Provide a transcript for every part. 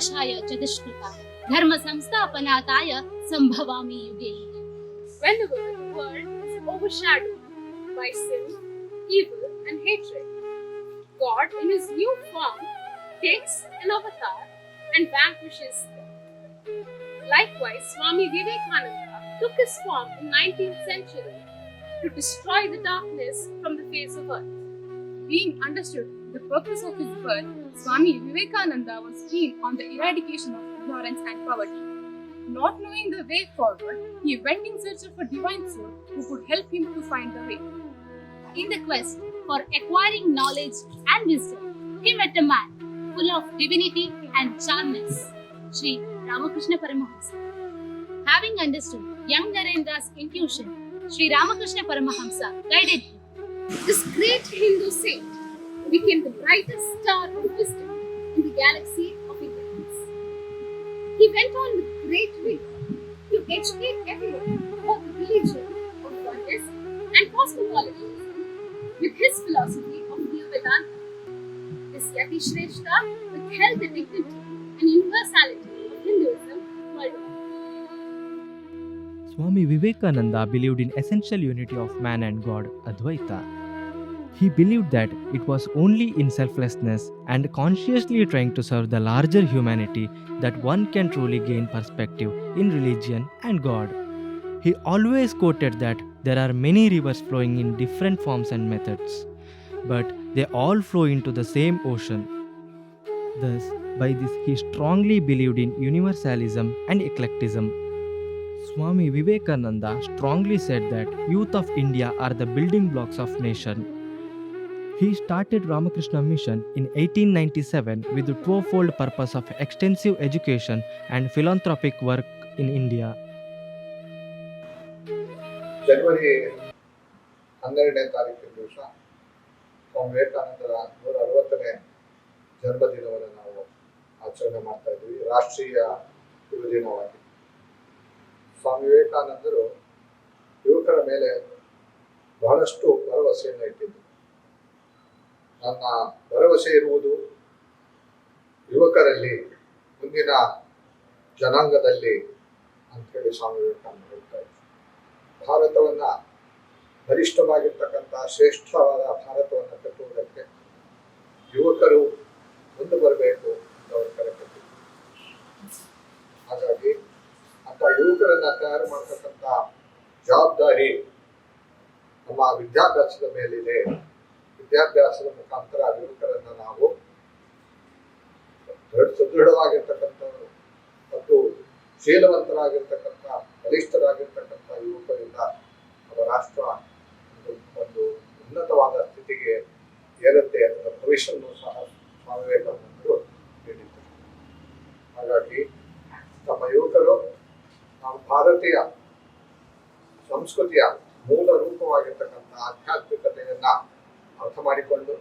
विनाशाय च दुष्कृता धर्म संस्थापनाय संभवामि युगे युगे. Whenever the world is overshadowed by sin, evil and hatred, God in his new form takes an avatar and vanquishes them. Likewise, Swami Vivekananda took his form in 19th century to destroy the darkness from the face of earth. Being understood the purpose of his birth, Swami Vivekananda was keen on the eradication of ignorance and poverty. Not knowing the way forward, he went in search of a divine soul who could help him to find the way. In the quest for acquiring knowledge and wisdom, he met a man full of divinity and charmness, Sri Ramakrishna Paramahamsa. Having understood young Narendra's intuition, Sri Ramakrishna Paramahamsa guided him. This great Hindu saint became the brightest star of wisdom in the galaxy of ignorance. He went on with great vigor to educate everyone about the religion of oneness and cosmology with his philosophy of Neo Vedanta. This Yati Shrestha withheld the dignity and universality of Hinduism worldwide. Swami Vivekananda believed in essential unity of man and God, Advaita. He believed that it was only in selflessness and consciously trying to serve the larger humanity that one can truly gain perspective in religion and God. He always quoted that there are many rivers flowing in different forms and methods, but they all flow into the same ocean. Thus, by this he strongly believed in universalism and eclecticism. Swami Vivekananda strongly said that youth of India are the building blocks of nation. He started Ramakrishna Mission in 1897 with the twofold purpose of extensive education and philanthropic work in India. ಜನವರಿ 12ನೇ ತಾರೀಕಿನ ದಿವಸ ಸ್ವಾಮಿ ವಿವೇಕಾನಂದರ 160ನೇ ಜನ್ಮದಿನವನ್ನು ನಾವು ಆಚರಣೆ ಮಾಡ್ತಾ ಇದ್ವಿ, ರಾಷ್ಟ್ರೀಯ ಯುವ ದಿನವಾಗಿ. ಸ್ವಾಮಿ ವಿವೇಕಾನಂದರು ಯುವಕರ ಮೇಲೆ ಬಹಳಷ್ಟು ಭರವಸೆಯನ್ನು ಇಟ್ಟಿದ್ದರು. ನನ್ನ ಭರವಸೆ ಇರುವುದು ಯುವಕರಲ್ಲಿ, ಮುಂದಿನ ಜನಾಂಗದಲ್ಲಿ ಅಂಥೇಳಿ ಸ್ವಾಮಿ ವಿವೇಕಾನಂದ ಹೇಳ್ತಾ ಇದ್ರು. ಭಾರತವನ್ನು ಬಲಿಷ್ಠವಾಗಿರ್ತಕ್ಕಂಥ ಶ್ರೇಷ್ಠವಾದ ಭಾರತವನ್ನು ಕಟ್ಟುವುದಕ್ಕೆ ಯುವಕರು ಮುಂದೆ ಬರಬೇಕು ಅಂತ ಅವರು ಕರೆ ಕೊಟ್ಟಿದ್ರು. ಹಾಗಾಗಿ ಅಂಥ ಯುವಕರನ್ನು ತಯಾರು ಮಾಡ್ತಕ್ಕಂಥ ಜವಾಬ್ದಾರಿ ನಮ್ಮ ವಿದ್ಯಾಭ್ಯಾಸದ ಮೇಲಿದೆ. ವಿದ್ಯಾಭ್ಯಾಸದ ಮುಖಾಂತರ ಯುವಕರನ್ನು ನಾವು ಸದೃಢವಾಗಿರ್ತಕ್ಕಂಥವರು ಮತ್ತು ಶೀಲವಂತರಾಗಿರ್ತಕ್ಕಂಥ ಬಲಿಷ್ಠರಾಗಿರ್ತಕ್ಕಂಥ ಯುವಕರಿಂದ ನಮ್ಮ ರಾಷ್ಟ್ರ ಒಂದು ಉನ್ನತವಾದ ಸ್ಥಿತಿಗೆ ಏರುತ್ತೆ ಅದರ ಭವಿಷ್ಯವನ್ನು ಸಹ ಸ್ವಾಮಿ ವಿವೇಕಾನಂದರು ನೀಡಿದ್ದಾರೆ. ಹಾಗಾಗಿ ನಮ್ಮ ಯುವಕರು ನಾವು ಭಾರತೀಯ ಸಂಸ್ಕೃತಿಯ ಮೂಲ ರೂಪವಾಗಿರ್ತಕ್ಕಂಥ ಆಧ್ಯಾತ್ಮಿಕತೆಯನ್ನ ಅರ್ಥ ಮಾಡಿಕೊಂಡು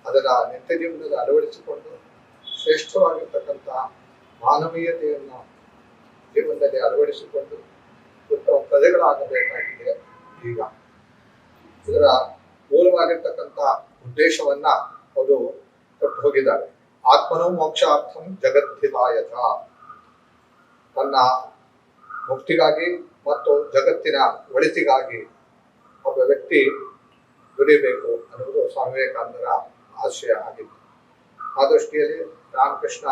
ಅದರ ನಿತ್ಯ ಜೀವನದಲ್ಲಿ ಅಳವಡಿಸಿಕೊಂಡು ಶ್ರೇಷ್ಠವಾಗಿರ್ತಕ್ಕಂಥ ಮಾನವೀಯತೆಯನ್ನು ಜೀವನದಲ್ಲಿ ಅಳವಡಿಸಿಕೊಂಡು ಉತ್ತಮ ಪ್ರಜೆಗಳಾಗಬೇಕಾಗಿದೆ. ಈಗ ಇದರ ಮೂಲವಾಗಿರ್ತಕ್ಕಂಥ ಉದ್ದೇಶವನ್ನ ಅವರು ಕೊಟ್ಟು ಹೋಗಿದ್ದಾರೆ. ಆತ್ಮನೋ ಮೋಕ್ಷಾರ್ಥಂ ಜಗದ್ಧಿತಾಯಥ, ತನ್ನ ಮುಕ್ತಿಗಾಗಿ ಮತ್ತು ಜಗತ್ತಿನ ಒಳಿತಿಗಾಗಿ ಒಬ್ಬ ವ್ಯಕ್ತಿ ದುಡಿಯಬೇಕು ಅನ್ನುವುದು ಸ್ವಾಮಿ ವಿವೇಕಾನಂದರ ಆಶಯ ಆಗಿತ್ತು. ಆ ದೃಷ್ಟಿಯಲ್ಲಿ ರಾಮಕೃಷ್ಣ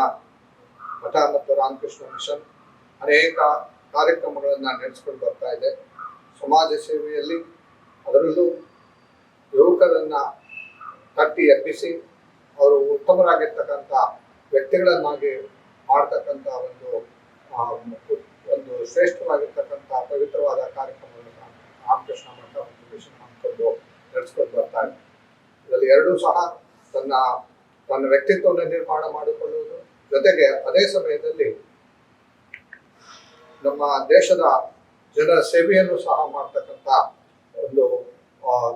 ಮಠ ಮತ್ತು ರಾಮಕೃಷ್ಣ ಮಿಷನ್ ಅನೇಕ ಕಾರ್ಯಕ್ರಮಗಳನ್ನು ನಡೆಸ್ಕೊಂಡು ಬರ್ತಾ ಇದೆ. ಸಮಾಜ ಸೇವೆಯಲ್ಲಿ ಅದರಲ್ಲೂ ಯುವಕರನ್ನು ತಟ್ಟಿ ಎಬ್ಬಿಸಿ ಅವರು ಉತ್ತಮರಾಗಿರ್ತಕ್ಕಂಥ ವ್ಯಕ್ತಿಗಳನ್ನಾಗಿ ಮಾಡ್ತಕ್ಕಂಥ ಒಂದು ಶ್ರೇಷ್ಠವಾಗಿರ್ತಕ್ಕಂಥ ಪವಿತ್ರವಾದ ಕಾರ್ಯಕ್ರಮವನ್ನು ರಾಮಕೃಷ್ಣ ಮಠ ಮತ್ತು ಮಿಷನ್ ಹಮ್ಮಿಕೊಂಡು ನಡೆಸ್ಕೊಂಡು ಬರ್ತಾ ಇದೆ. ಇದರಲ್ಲಿ ಎರಡೂ ಸಹ ತನ್ನ ವ್ಯಕ್ತಿತ್ವವನ್ನು ನಿರ್ಮಾಣ ಮಾಡಿಕೊಳ್ಳುವುದು ಜೊತೆಗೆ ಅದೇ ಸಮಯದಲ್ಲಿ ನಮ್ಮ ದೇಶದ ಜನರ ಸೇವೆಯನ್ನು ಸಹ ಮಾಡ್ತಕ್ಕಂಥ ಒಂದು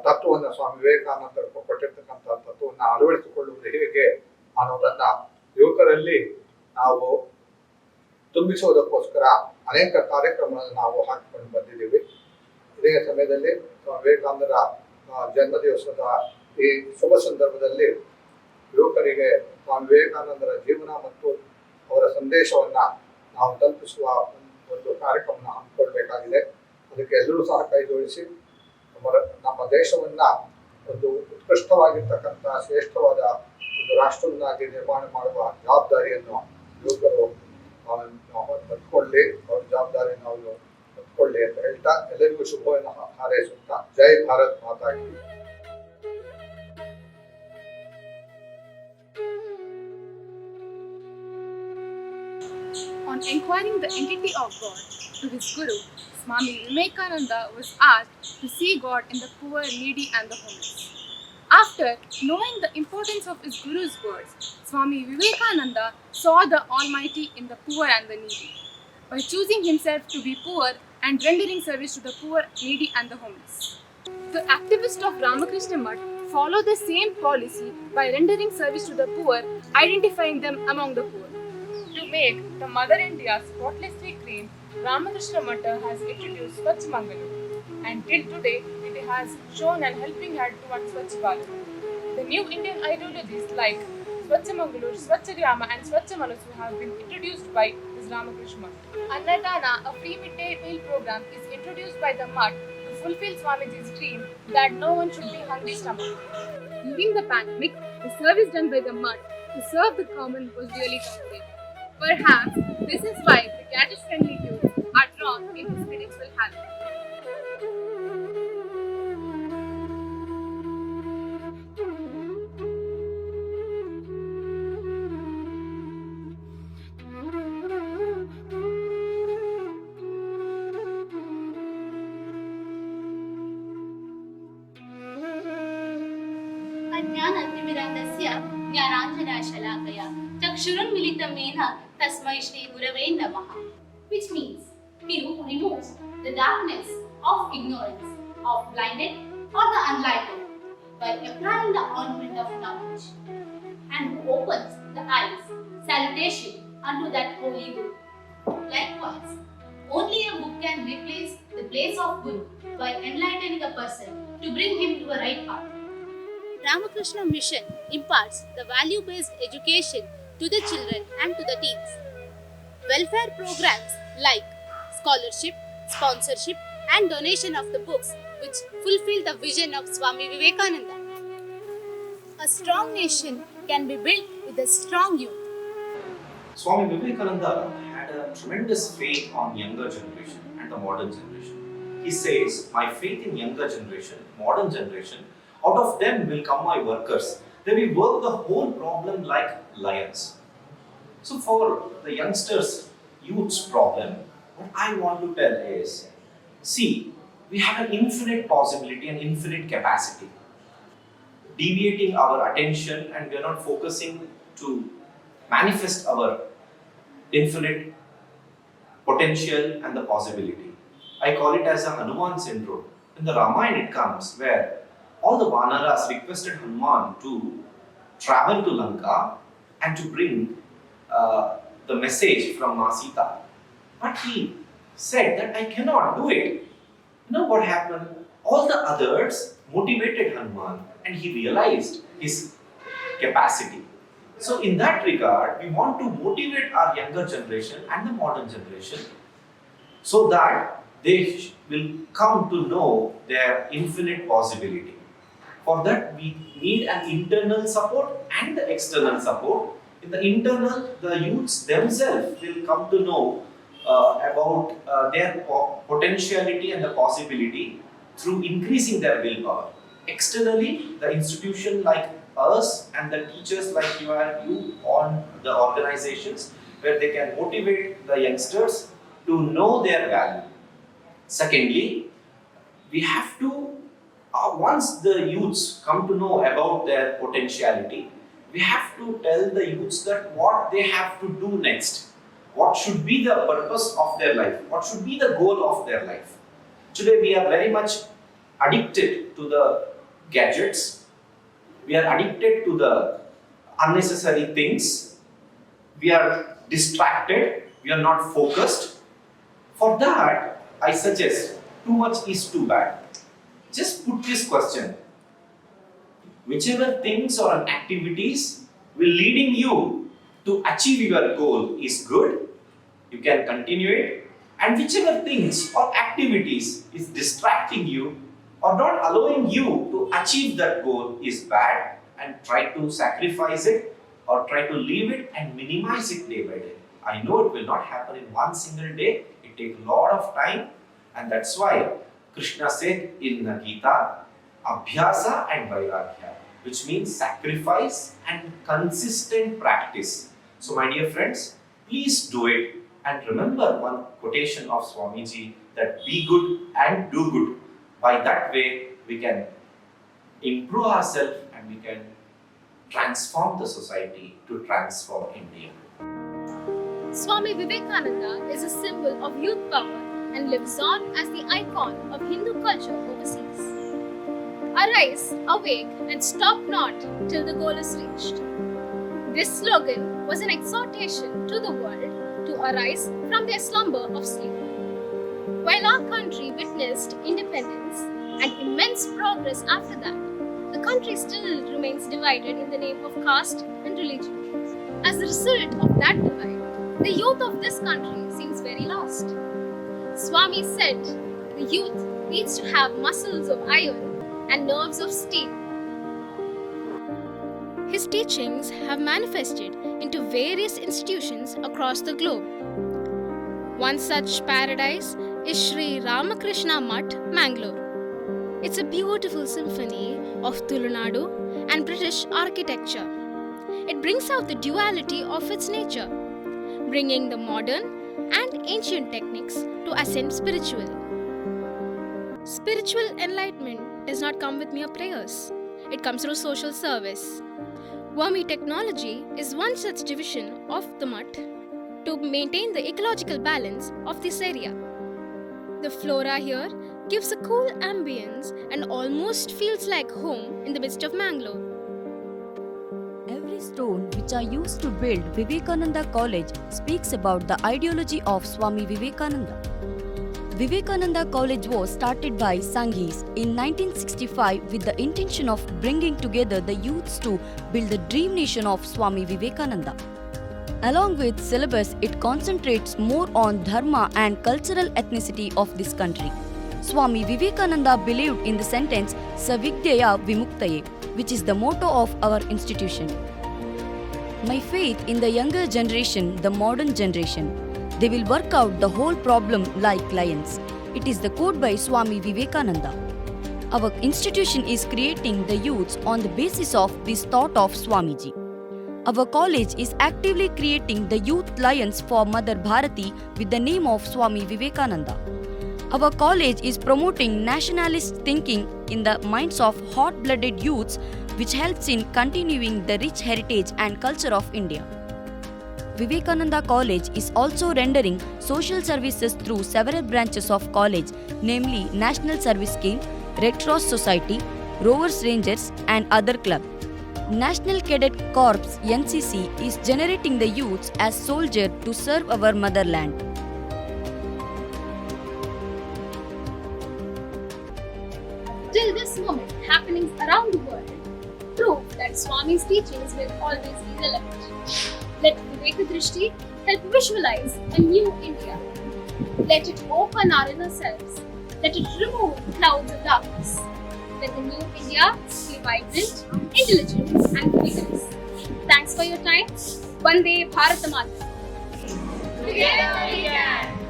ತತ್ವವನ್ನು ಸ್ವಾಮಿ ವಿವೇಕಾನಂದರು ಕೊಟ್ಟಿರ್ತಕ್ಕಂಥ ತತ್ವವನ್ನು ಅಳವಡಿಸಿಕೊಳ್ಳುವುದು ಹೇಗೆ ಅನ್ನೋದನ್ನ ಯುವಕರಲ್ಲಿ ನಾವು ತುಂಬಿಸುವುದಕ್ಕೋಸ್ಕರ ಅನೇಕ ಕಾರ್ಯಕ್ರಮಗಳನ್ನು ನಾವು ಹಾಕಿಕೊಂಡು ಬಂದಿದ್ದೀವಿ. ಇದೇ ಸಮಯದಲ್ಲಿ ಸ್ವಾಮಿ ವಿವೇಕಾನಂದರ ಜನ್ಮದಿವಸದ ಈ ಶುಭ ಸಂದರ್ಭದಲ್ಲಿ ಯುವಕರಿಗೆ ಸ್ವಾಮಿ ವಿವೇಕಾನಂದರ ಜೀವನ ಮತ್ತು ಅವರ ಸಂದೇಶವನ್ನು ನಾವು ತಲುಪಿಸುವ ಒಂದು ಕಾರ್ಯಕ್ರಮನ ಹಮ್ಮಿಕೊಳ್ಬೇಕಾಗಿದೆ. ಅದಕ್ಕೆ ಎಲ್ಲರೂ ಸಹ ಕೈ ಜೋಡಿಸಿ ನಮ್ಮ ದೇಶವನ್ನು ಒಂದು ಉತ್ಕೃಷ್ಟವಾಗಿರ್ತಕ್ಕಂಥ ಶ್ರೇಷ್ಠವಾದ ಒಂದು ರಾಷ್ಟ್ರವನ್ನಾಗಿ ನಿರ್ಮಾಣ ಮಾಡುವ ಜವಾಬ್ದಾರಿಯನ್ನು ಯುವಕರು ಹೊತ್ಕೊಳ್ಳಿ, ಅವ್ರ ಜವಾಬ್ದಾರಿಯನ್ನು ಅವರು ಹೊತ್ಕೊಳ್ಳಿ ಅಂತ ಹೇಳ್ತಾ ಎಲ್ಲರಿಗೂ ಶುಭವನ್ನು ಹಾರೈಸುತ್ತಾ ಜೈ ಭಾರತ್ ಮಾತಾ ಕಿ. On inquiring the entity of God to his guru, Swami Vivekananda was asked to see God in the poor, needy and the homeless. After knowing the importance of his guru's words, Swami Vivekananda saw the Almighty in the poor and the needy. By choosing himself to be poor and rendering service to the poor, needy and the homeless. The activists of Ramakrishna follow the same policy by rendering service to the poor, identifying them among the poor. To make the Mother India spotlessly clean, Ramakrishna has introduced Swachh Mangalu, and till today it has shown an helping hand towards Swachh Bharat. The new Indian ideologies like Swachh Mangalu, Swachh Grama and Swachh Manasu have been introduced by this Ramakrishna. Annadana, a free midday meal program, is introduced by the Mutt to fulfill Swamiji's dream that no one should be hungry stomach. During the pandemic, the service done by the Mutt to serve the common was really complete. Perhaps this is why the gadget-friendly youth are drawn into spiritual habit. अज्ञानतिमिरान्धस्य ज्ञानाञ्जनशलाकया चक्षुरुन्मिलितं येन तस्मै श्री गुरवे नमः. Which means he who removes the darkness of ignorance, of blinded or the unlightened by applying the ornament of knowledge, and who opens the eyes, salutation unto that holy book. Likewise, only a book can replace the place of Guru by enlightening a person to bring him to a right path. Ramakrishna Mission imparts the value-based education to the children and to the teens. Welfare programs like scholarship, sponsorship and donation of the books which fulfill the vision of Swami Vivekananda. A strong nation can be built with a strong youth. Swami Vivekananda had a tremendous faith on younger generation and the modern generation. He says, my faith in younger generation, modern generation, out of them will come my workers. They will work the whole problem like lions. So for the youngsters, youth's problem, what I want to tell is, see, we have an infinite possibility and infinite capacity. Deviating our attention and we are not focusing to manifest our infinite potential and the possibility. I call it as a Hanuman syndrome. In the Ramayana it comes where all the Vanaras requested Hanuman to travel to Lanka and to bring the message from Sita. But he said that I cannot do it. You know what happened? All the others motivated Hanuman and he realized his capacity. So in that regard, we want to motivate our younger generation and the modern generation so that they will come to know their infinite possibility. For that, we need an internal support and the external support. In the internal, the youths themselves will come to know about their potentiality and the possibility through increasing their willpower. Externally, the institution like us and the teachers like you on the organizations where they can motivate the youngsters to know their value. Secondly, we have to once the youths come to know about their potentiality, we have to tell the youths that what they have to do next. What should be the purpose of their life? What should be the goal of their life? Today we are very much addicted to the gadgets. We are addicted to the unnecessary things. We are distracted. We are not focused. For that, I suggest too much is too bad. Just put this question. Whichever things or activities will leading you to achieve your goal is good, you can continue it, and whichever things or activities is distracting you or not allowing you to achieve that goal is bad, and try to sacrifice it or try to leave it and minimize it day by day. I know it will not happen in one single day, it takes a lot of time, and that's why Krishna said in the Gita, Abhyasa and Vairagya, which means sacrifice and consistent practice. So my dear friends, please do it, and remember one quotation of Swamiji, that be good and do good. By that way, we can improve ourselves and we can transform the society to transform India. Swami Vivekananda is a symbol of youth power and lives on as the icon of Hindu culture overseas. Arise, awake, and stop not till the goal is reached. This slogan was an exhortation to the world to arise from their slumber of sleep. While our country witnessed independence and immense progress after that, the country still remains divided in the name of caste and religion. As a result of that divide, the youth of this country seems very lost. Swami said the youth needs to have muscles of iron and nerves of steel. His teachings have manifested into various institutions across the globe. One such paradise is Sri Ramakrishnamath, Mangalore. It's a beautiful symphony of Tulunadu and British architecture. It brings out the duality of its nature, bringing the modern and ancient techniques to ascend spiritual. Spiritual enlightenment does not come with mere prayers. It comes through social service. Vermi technology is one such division of the mutt to maintain the ecological balance of this area. The flora here gives a cool ambience and almost feels like home in the midst of Mangalore. Every stone which are used to build Vivekananda College speaks about the ideology of Swami Vivekananda. Vivekananda College was started by Sanghis in 1965 with the intention of bringing together the youths to build the dream nation of Swami Vivekananda. Along with syllabus, it concentrates more on dharma and cultural ethnicity of this country. Swami Vivekananda believed in the sentence Savidyaya Vimuktaye, which is the motto of our institution. My faith in the younger generation, the modern generation, they will work out the whole problem like lions. It is the quote by Swami Vivekananda. Our institution is creating the youths on the basis of this thought of Swamiji. Our college is actively creating the youth lions for Mother Bharati with the name of Swami Vivekananda. Our college is promoting nationalist thinking in the minds of hot-blooded youths, which helps in continuing the rich heritage and culture of India. Vivekananda College is also rendering social services through several branches of college, namely National Service Scheme, Red Cross Society, Rovers Rangers and other clubs. National Cadet Corps NCC is generating the youths as soldiers to serve our motherland. Till this moment, happenings around the world prove that Swami's teachings will always be relevant. Let Viveka Drishti help visualize a new India. Let it open our inner selves. Let it remove clouds of darkness. Let the new India be vibrant, intelligent and vigorous. Thanks for your time. Vande Bharat Mata. Together we can.